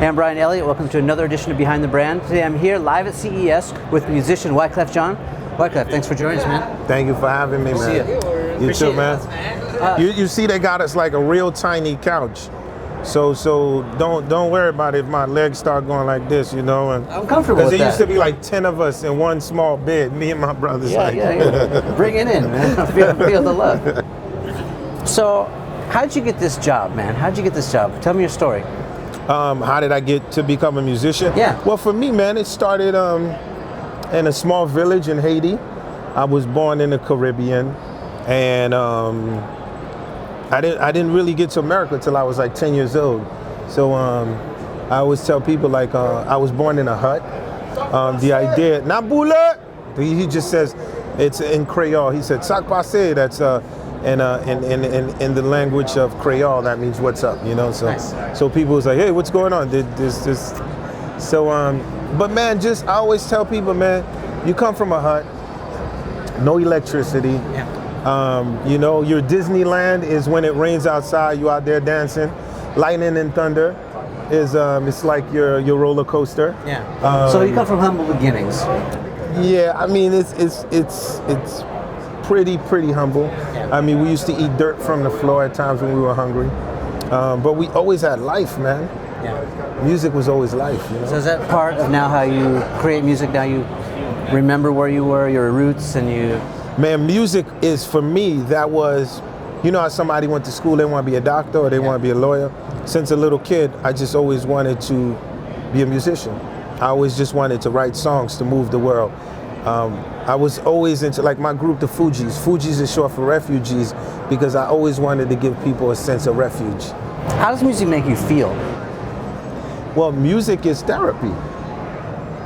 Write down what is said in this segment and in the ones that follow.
Hey, I'm Brian Elliott. Welcome to another edition of Behind the Brand. Today I'm here live at CES with musician Wyclef John. Wyclef, thanks for joining us, man. Thank you for having me, man. See you. You too, man. You see, they got us like a real tiny couch. So don't worry about it if my legs start going like this, you know. And I'm comfortable with that. Because there used to be like 10 of us in one small bed, me and my brothers. Yeah. Bring it in, man. Feel the love. So, how'd you get this job, man? How'd you get this job? Tell me your story. How did I get to become a musician? Yeah. Well, for me, man, it started in a small village in Haiti. I was born in the Caribbean, and I didn't really get to America till I was like 10 years old. So I always tell people like I was born in a hut. The idea, Nabula, he just says, it's in Creole. He said, "Sac passe." That's in the language of Creole, that means what's up, you know. So nice. So people was like, "Hey, what's going on?" So but man, I always tell people, man, you come from a hut, no electricity. Yeah. You know, your Disneyland is when it rains outside, you out there dancing. Lightning and thunder is it's like your roller coaster. Yeah. So you come from humble beginnings. Yeah, I mean it's pretty humble. Yeah. I mean, we used to eat dirt from the floor at times when we were hungry, but we always had life, man. Yeah. Music was always life. You know? So is that part of now how you create music? Now you remember where you were, your roots, and you. Man, music is, for me, that was, you know how somebody went to school, they want to be a doctor or they want to be a lawyer? Since a little kid, I just always wanted to be a musician. I always just wanted to write songs to move the world. I was always into, like my group, the Fugees. Fugees is short for refugees because I always wanted to give people a sense of refuge. How does music make you feel? Well, music is therapy.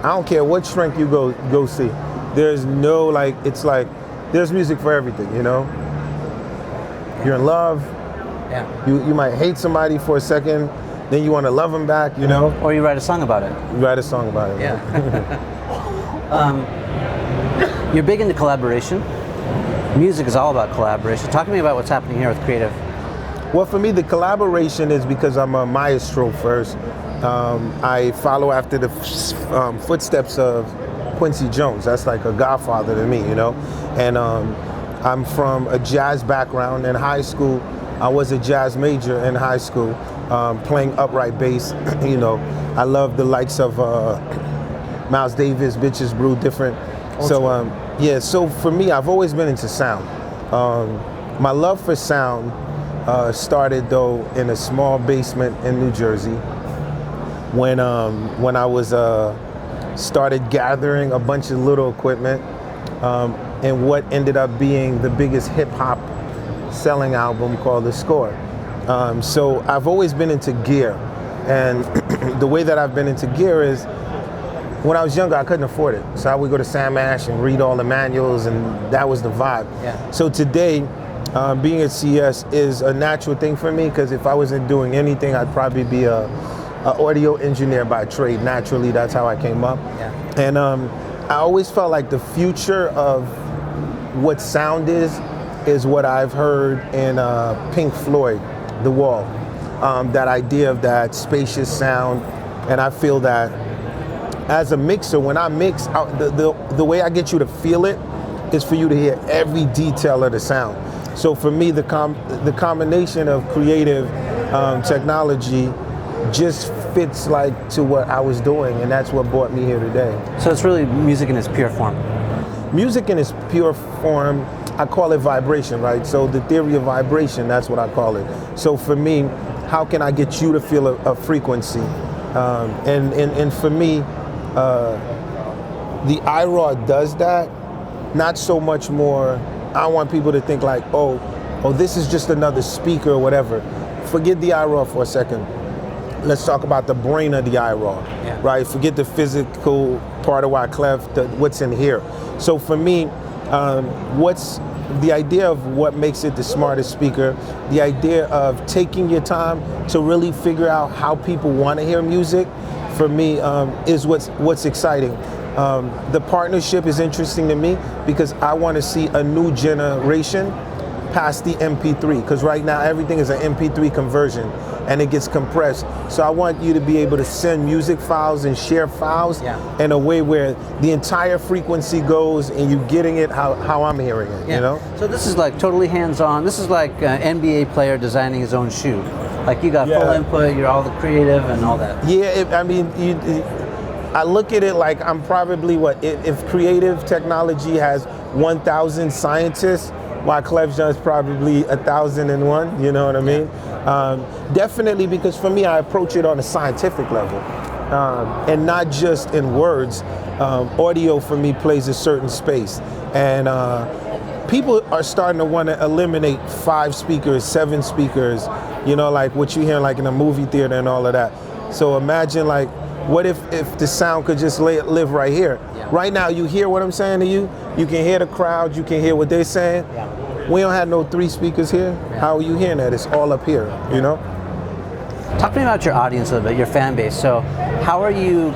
I don't care what shrink you go see. There's no, like, it's like, there's music for everything, you know? You're in love. Yeah. You might hate somebody for a second, then you want to love them back, you know? Or you write a song about it. You write a song about it. Yeah. You're big into collaboration. Music is all about collaboration. Talk to me about what's happening here with creative. Well, for me, the collaboration is because I'm a maestro first. I follow after the footsteps of Quincy Jones. That's like a godfather to me, you know? And I'm from a jazz background. In high school, I was a jazz major in high school, playing upright bass. You know, I love the likes of Miles Davis, Bitches Brew, different. So, yeah, so for me, I've always been into sound. My love for sound started, though, in a small basement in New Jersey when I was started gathering a bunch of little equipment and what ended up being the biggest hip hop selling album called The Score. So I've always been into gear, and the way that I've been into gear is when I was younger I couldn't afford it, so I would go to Sam Ash and read all the manuals, and that was the vibe. Yeah. So today being at CES is a natural thing for me, because if I wasn't doing anything I'd probably be a audio engineer by trade. Naturally, that's how I came up. Yeah. And I always felt like the future of what sound is what I've heard in Pink Floyd, The Wall. That idea of that spacious sound, and I feel that as a mixer, when I mix, the way I get you to feel it is for you to hear every detail of the sound. So for me, the combination of creative technology just fits like to what I was doing, and that's what brought me here today. So it's really music in its pure form. Music in its pure form, I call it vibration, right? So the theory of vibration, that's what I call it. So for me, how can I get you to feel a frequency? And for me, the iRaw does that. Not so much more, I want people to think like, oh, this is just another speaker or whatever. Forget the iRaw for a second. Let's talk about the brain of the iRaw, yeah. Right? Forget the physical part of Wyclef, what's in here. So for me, what's the idea of what makes it the smartest speaker, the idea of taking your time to really figure out how people want to hear music, for me, is what's exciting. The partnership is interesting to me because I want to see a new generation past the MP3, because right now everything is an MP3 conversion and it gets compressed. So I want you to be able to send music files and share files in a way where the entire frequency goes and you're getting it how I'm hearing it, you know? So this is like totally hands-on. This is like an NBA player designing his own shoe. Like you got full input, you're all the creative and all that. Yeah, I mean, I look at it like I'm probably if creative technology has 1,000 scientists, Wyclef is probably 1,001, you know what I mean? Definitely, because for me, I approach it on a scientific level and not just in words. Audio for me plays a certain space. And people are starting to want to eliminate 5 speakers, 7 speakers, you know, like what you hear like in a movie theater and all of that. So imagine like, what if the sound could just live right here? Right now, you hear what I'm saying to you. You can hear the crowd. You can hear what they're saying. We don't have no 3 speakers here. How are you hearing that? It's all up here, you know? Talk to me about your audience a little bit, your fan base. So how are you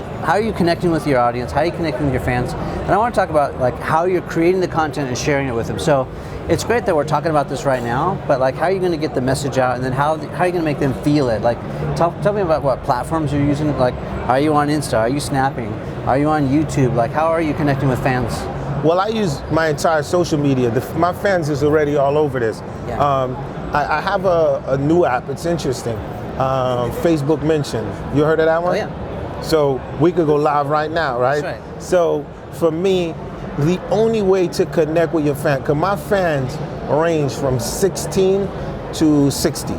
connecting with your audience? How are you connecting with your fans? And I want to talk about like how you're creating the content and sharing it with them. So it's great that we're talking about this right now, but like how are you going to get the message out, and then how are you going to make them feel it? Like tell me about what platforms you're using. Like, are you on Insta? Are you snapping? Are you on YouTube? Like, how are you connecting with fans? Well, I use my entire social media. My fans is already all over this. I have a new app. It's interesting. Facebook Mention. You heard of that one? Oh, yeah. So we could go live right now, right? That's right. So for me, the only way to connect with your fan, because my fans range from 16 to 60.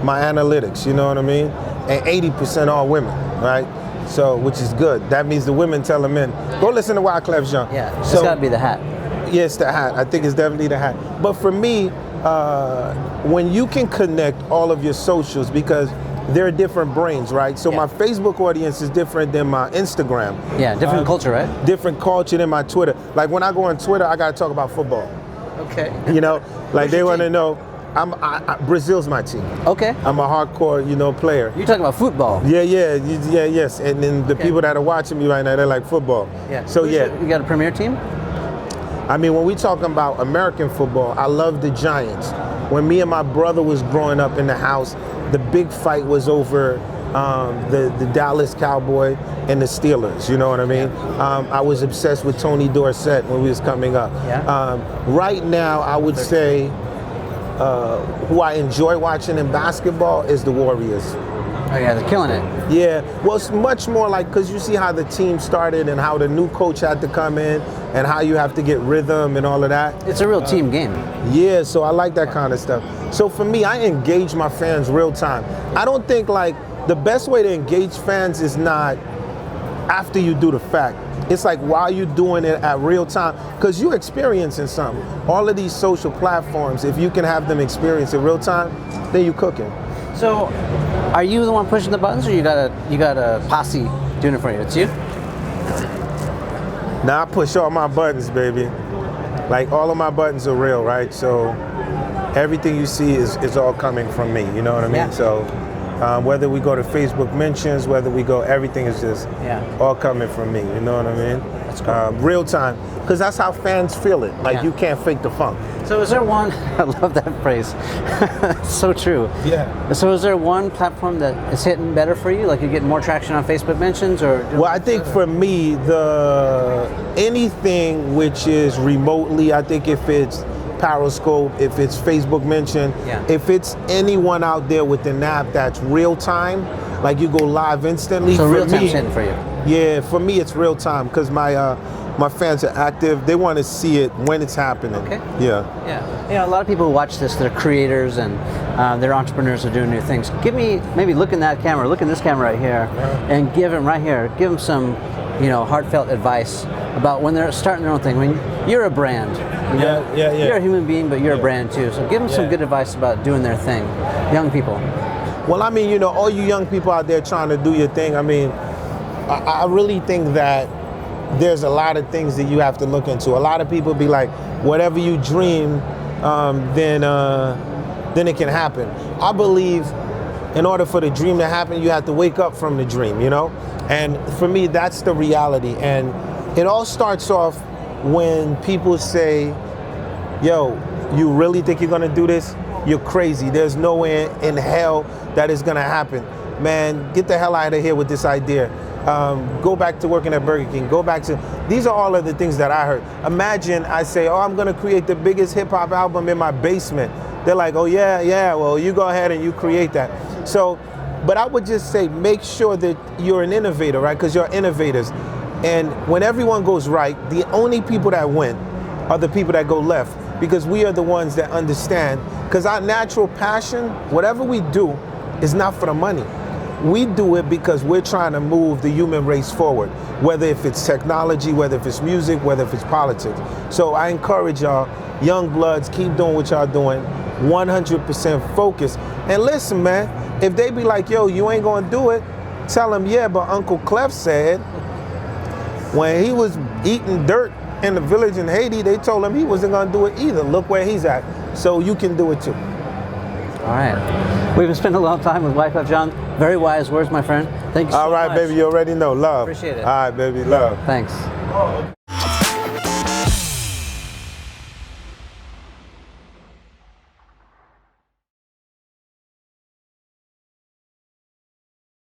My analytics, you know what I mean? And 80% all women, right? So, which is good. That means the women tell the men, go listen to Wyclef Jean. Yeah, it's got to be the hat. Yeah, it's the hat. I think it's definitely the hat. But for me, when you can connect all of your socials, because they're different brains, right? So my Facebook audience is different than my Instagram. Yeah, different culture, right? Different culture than my Twitter. Like when I go on Twitter, I got to talk about football. Okay. You know, like they want to know, Brazil's my team. Okay. I'm a hardcore, player. You're talking about football. Yes. And then the people that are watching me right now, they're like football. Yeah. So you got a premier team? I mean, when we talking about American football, I love the Giants. When me and my brother was growing up in the house, the big fight was over the Dallas Cowboy and the Steelers, you know what I mean? I was obsessed with Tony Dorsett when we was coming up. Right now, I would say who I enjoy watching in basketball is the Warriors. Oh yeah, they're killing it. Yeah, well, it's much more like, because you see how the team started and how the new coach had to come in and how you have to get rhythm and all of that. It's a real team game. Yeah, so I like that kind of stuff. So for me, I engage my fans real time. I don't think like the best way to engage fans is not after you do the fact. It's like while you're doing it at real time, because you're experiencing something. All of these social platforms, if you can have them experience it real time, then you're cooking. So, are you the one pushing the buttons, or you got a posse doing it for you? It's you? Now I push all my buttons, baby. Like all of my buttons are real, right? So everything you see is all coming from me. You know what I mean? Yeah. So whether we go to Facebook mentions, whether we go, everything is just all coming from me. You know what I mean? That's cool. Real time, because that's how fans feel it. Like you can't fake the funk. So is there one, I love that phrase, so true. Yeah. So is there one platform that is hitting better for you? Like you're getting more traction on Facebook mentions, or? Well, I think for me, anything which is remotely, I think if it's Periscope, if it's Facebook mention, if it's anyone out there with an app that's real time, like you go live instantly. So for real time's me, hitting for you. Yeah, for me it's real time, because my fans are active. They want to see it when it's happening. Okay. Yeah. A lot of people who watch this, they're creators and they're entrepreneurs who are doing new things. Maybe look in that camera, look in this camera right here, and give them some, heartfelt advice about when they're starting their own thing. When you're a brand, you're a human being, but you're a brand too. So give them some good advice about doing their thing, young people. Well, I mean, all you young people out there trying to do your thing. I mean, I really think that there's a lot of things that you have to look into. A lot of people be like, whatever you dream, then it can happen. I believe in order for the dream to happen, you have to wake up from the dream, And for me, that's the reality. And it all starts off when people say, yo, you really think you're gonna do this? You're crazy. There's no way in hell that is gonna happen. Man, get the hell out of here with this idea. Go back to working at Burger King. Go back to, these are all of the things that I heard. Imagine I say, oh, I'm gonna create the biggest hip hop album in my basement. They're like, oh yeah, well, you go ahead and you create that. So, but I would just say, make sure that you're an innovator, right? Because you're innovators. And when everyone goes right, the only people that win are the people that go left, because we are the ones that understand. Because our natural passion, whatever we do, is not for the money. We do it because we're trying to move the human race forward, whether if it's technology, whether if it's music, whether if it's politics. So I encourage y'all, young bloods, keep doing what y'all doing, 100% focus. And listen, man, if they be like, yo, you ain't gonna do it, tell them, yeah, but Uncle Clef said when he was eating dirt in the village in Haiti, they told him he wasn't gonna do it either. Look where he's at. So you can do it too. All right. We've been spending a long time with Wyclef. John, very wise words, my friend. Thank you so much. All right, baby, you already know. Love. Appreciate it. All right, baby, love. Thanks.